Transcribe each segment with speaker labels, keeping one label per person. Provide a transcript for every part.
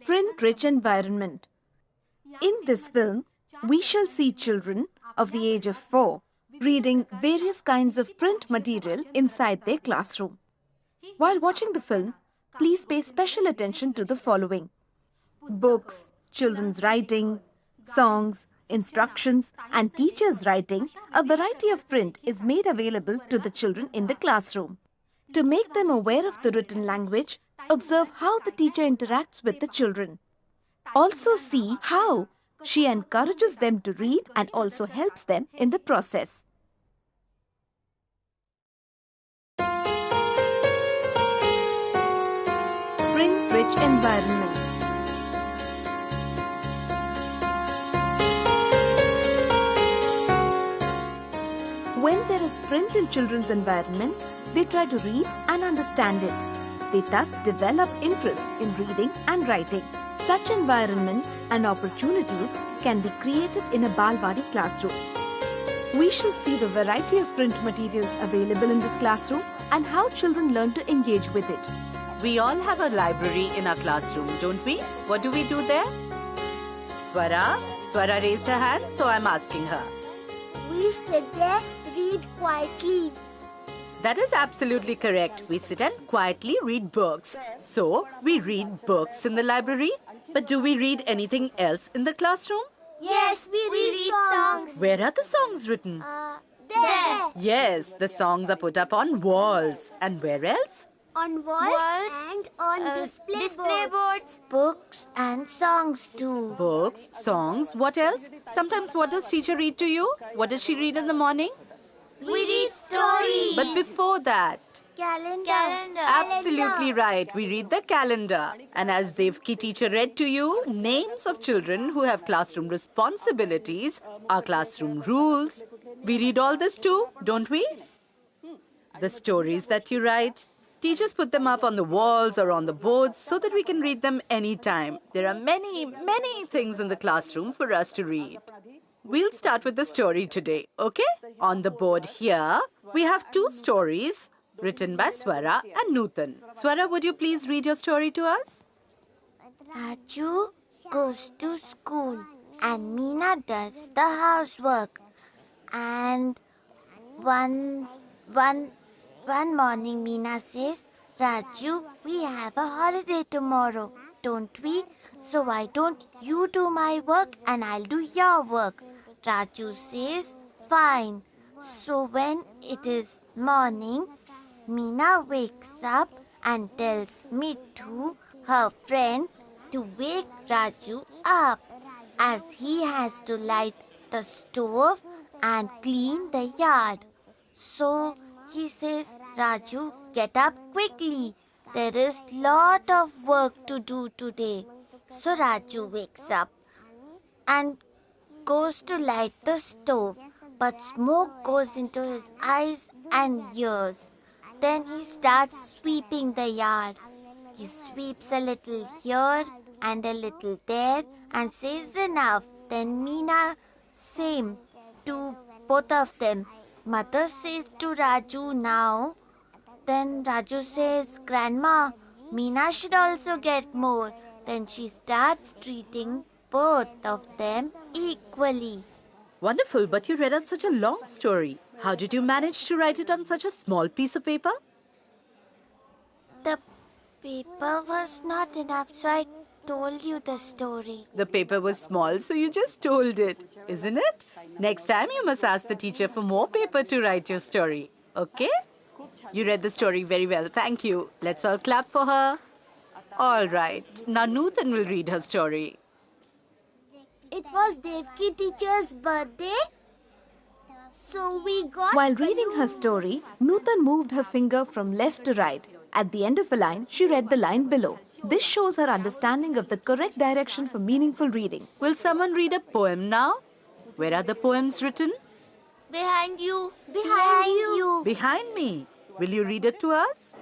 Speaker 1: print-rich environment. In this film, we shall see children of the age of 4 reading various kinds of print material inside their classroom. While watching the film, please pay special attention to the following: books, children's writing, songs, instructions, and teachers' writing. A variety of print is made available to the children in the classroom. To make them aware of the written language, observe how the teacher interacts with the children. Also see how she encourages them to read and also helps them in the process. Print-rich environment. When there is print in children's environment, they try to read and understand it. They thus develop interest in reading and writing. Such environment and opportunities can be created in a Balwadi classroom. We shall see the variety of print materials available in this classroom and how children learn to engage with it.
Speaker 2: We all have a library in our classroom, don't we? What do we do there? Swara? Swara raised her hand, so I'm asking her.
Speaker 3: We sit there, read quietly.
Speaker 2: That is absolutely correct. We sit and quietly read books. So, we read books in the library. But do we read anything else in the classroom?
Speaker 3: Yes, we read songs.
Speaker 2: Where are the songs written?
Speaker 3: There.
Speaker 2: Yes, the songs are put up on walls. And where else?
Speaker 3: On walls and on display boards. Books and songs too.
Speaker 2: Books, songs, what else? Sometimes what does teacher read to you? What does she read in the morning?
Speaker 3: We read stories.
Speaker 2: But before that?
Speaker 3: Calendar.
Speaker 2: Absolutely right. We read the calendar. And as Devki teacher read to you, names of children who have classroom responsibilities, our classroom rules. We read all this too, don't we? The stories that you write, teachers put them up on the walls or on the boards so that we can read them anytime. There are many things in the classroom for us to read. We'll start with the story today, okay? On the board here, we have 2 stories written by Swara and Nutan. Swara, would you please read your story to us?
Speaker 3: Raju goes to school and Meena does the housework. And one morning Meena says, Raju, we have a holiday tomorrow, don't we? So why don't you do my work and I'll do your work? Raju says, fine. So when it is morning, Meena wakes up and tells Mittu, her friend, to wake Raju up as he has to light the stove and clean the yard. So he says, Raju, get up quickly. There is lot of work to do today. So Raju wakes up and goes to light the stove, but smoke goes into his eyes and ears. Then he starts sweeping the yard. He sweeps a little here and a little there and says enough. Then Meena, same to both of them. Mother says to Raju now. Then Raju says, Grandma, Meena should also get more. Then she starts treating both of them equally.
Speaker 2: Wonderful, but you read out such a long story. How did you manage to write it on such a small piece of paper?
Speaker 3: The paper was not enough, so I told you the story.
Speaker 2: The paper was small, so you just told it, isn't it? Next time you must ask the teacher for more paper to write your story, okay? You read the story very well, thank you. Let's all clap for her. All right, now Nutan will read her story.
Speaker 3: It was Devki teacher's birthday, so we got...
Speaker 1: While reading her story, Nutan moved her finger from left to right. At the end of a line, she read the line below. This shows her understanding of the correct direction for meaningful reading.
Speaker 2: Will someone read a poem now? Where are the poems written?
Speaker 3: Behind you. Behind you.
Speaker 2: Behind me. Will you read it to us?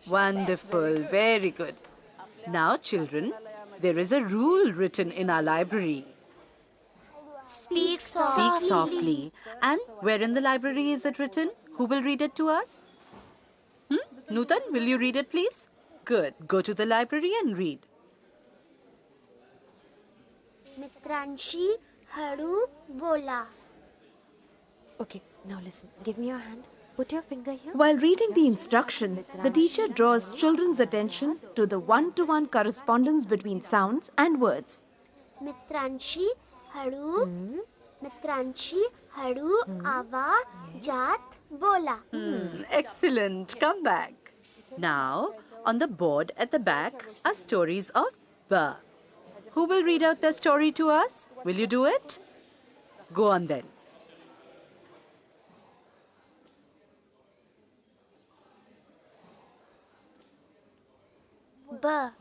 Speaker 2: Wonderful. Very good. Now, children, there is a rule written in our library.
Speaker 3: Speak
Speaker 2: Speak softly. And where in the library is it written? Who will read it to us? Nutan, will you read it, please? Good. Go to the library and read.
Speaker 3: Mitranshi Hadu Bola.
Speaker 4: Okay, now listen. Give me your hand. Put your finger here.
Speaker 1: While reading the instruction, the teacher draws children's attention to the one-to-one correspondence between sounds and words.
Speaker 3: Mitranshi Hadu. Mitranshi Hadu Ava Jat Bola.
Speaker 2: Excellent. Come back. Now, on the board at the back are stories of Ba. Who will read out the story to us? Will you do it? Go on then.
Speaker 3: Ba.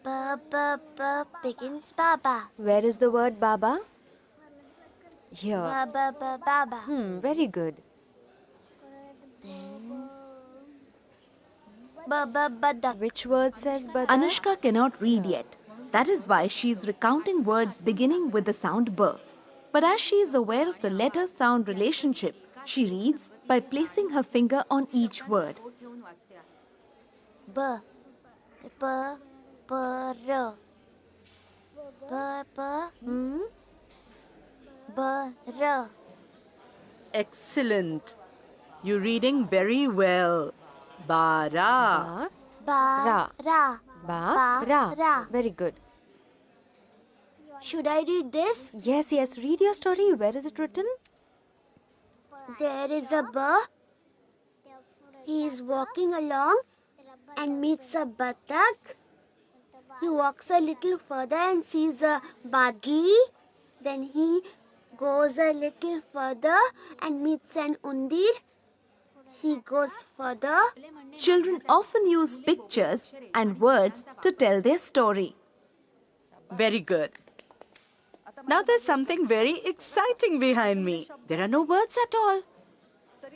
Speaker 3: Ba ba ba begins Baba.
Speaker 4: Where is the word Baba? Here.
Speaker 3: Ba ba ba Baba.
Speaker 4: Very good.
Speaker 3: Ba ba Badak.
Speaker 4: Which word says Bada?
Speaker 1: Anushka cannot read yet. That is why she is recounting words beginning with the sound B. But as she is aware of the letter-sound relationship, she reads by placing her finger on each word.
Speaker 3: Ba. Ba ba ra. Ba ba. Ba ra.
Speaker 2: Excellent. You're reading very well. Bara.
Speaker 4: Ba,
Speaker 3: Ba ra.
Speaker 4: ba,
Speaker 3: Ra.
Speaker 4: ra. Very good.
Speaker 3: Should I read this?
Speaker 4: Yes, yes. Read your story. Where is it written?
Speaker 3: There is a ba. He is walking along and meets a batak. He walks a little further and sees a badli. Then he goes a little further and meets an undir. He goes further.
Speaker 1: Children often use pictures and words to tell their story.
Speaker 2: Very good. Now there's something very exciting behind me. There are no words at all.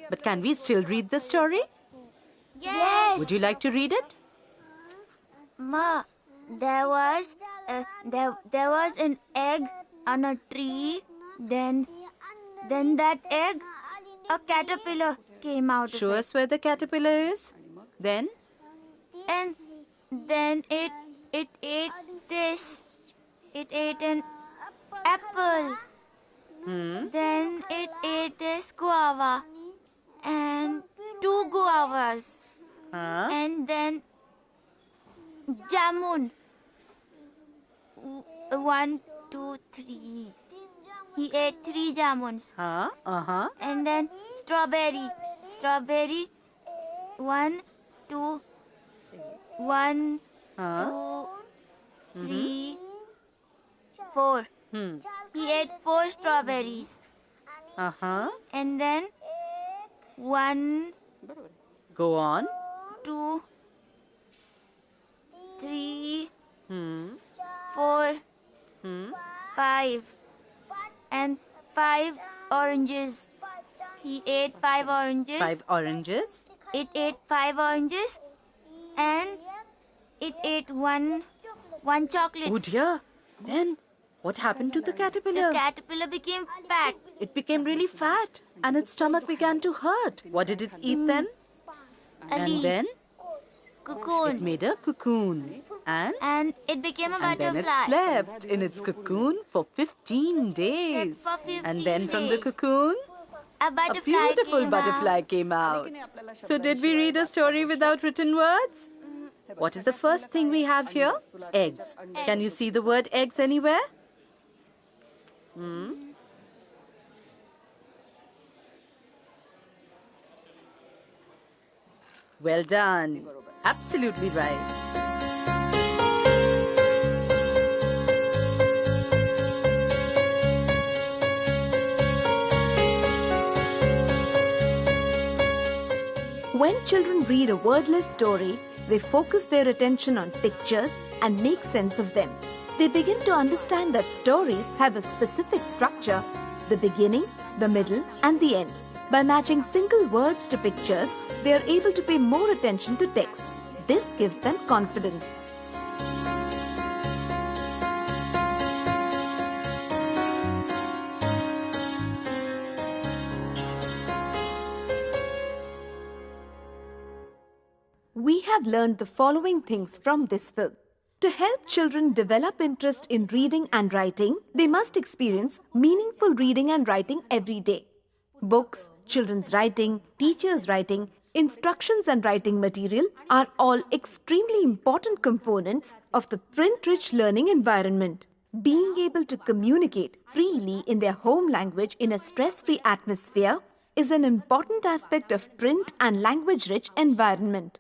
Speaker 2: But can we still read the story?
Speaker 3: Yes.
Speaker 2: Would you like to read it?
Speaker 3: Ma, there was an egg on a tree. Then that egg, a caterpillar came out.
Speaker 2: Show us where the caterpillar is. Then?
Speaker 3: And then it ate this. It ate an apple. Then it ate this guava and 2 guavas.
Speaker 2: Huh?
Speaker 3: And then jamun. 1, 2, 3. He ate 3 jamuns.
Speaker 2: Huh? Uh-huh.
Speaker 3: And then strawberry. 1, 2, 1,
Speaker 2: Huh?
Speaker 3: 2, 3, 4. He ate 4 strawberries.
Speaker 2: Uh-huh.
Speaker 3: And then 1,
Speaker 2: Go on.
Speaker 3: 2, 3,
Speaker 2: Hmm.
Speaker 3: 4,
Speaker 2: Hmm.
Speaker 3: 5. And 5 oranges. He ate 5 oranges.
Speaker 2: 5 oranges.
Speaker 3: It ate 5 oranges. And it ate one chocolate.
Speaker 2: Oh dear. Then what happened to the
Speaker 3: The
Speaker 2: caterpillar?
Speaker 3: caterpillar became fat.
Speaker 2: It became really fat and its stomach began to hurt. What did it eat then?
Speaker 3: A
Speaker 2: And
Speaker 3: leaf,
Speaker 2: then it
Speaker 3: cocoon.
Speaker 2: made a cocoon.
Speaker 3: And it became a
Speaker 2: And then it
Speaker 3: butterfly.
Speaker 2: slept in its cocoon for 15 days.
Speaker 3: for 15
Speaker 2: And then from the
Speaker 3: days.
Speaker 2: cocoon,
Speaker 3: A
Speaker 2: a
Speaker 3: butterfly
Speaker 2: beautiful
Speaker 3: came
Speaker 2: butterfly came out. So did we read a story without written words? What is the first thing we have here? Eggs. Can you see the word eggs anywhere? Well done. Absolutely right.
Speaker 1: When children read a wordless story, they focus their attention on pictures and make sense of them. They begin to understand that stories have a specific structure, the beginning, the middle, and the end. By matching single words to pictures, they are able to pay more attention to text. This gives them confidence. we have learned the following things from this film. To help children develop interest in reading and writing, they must experience meaningful reading and writing every day. Books, children's writing, teachers' writing, instructions and writing material are all extremely important components of the print-rich learning environment. Being able to communicate freely in their home language in a stress-free atmosphere is an important aspect of print and language-rich environment.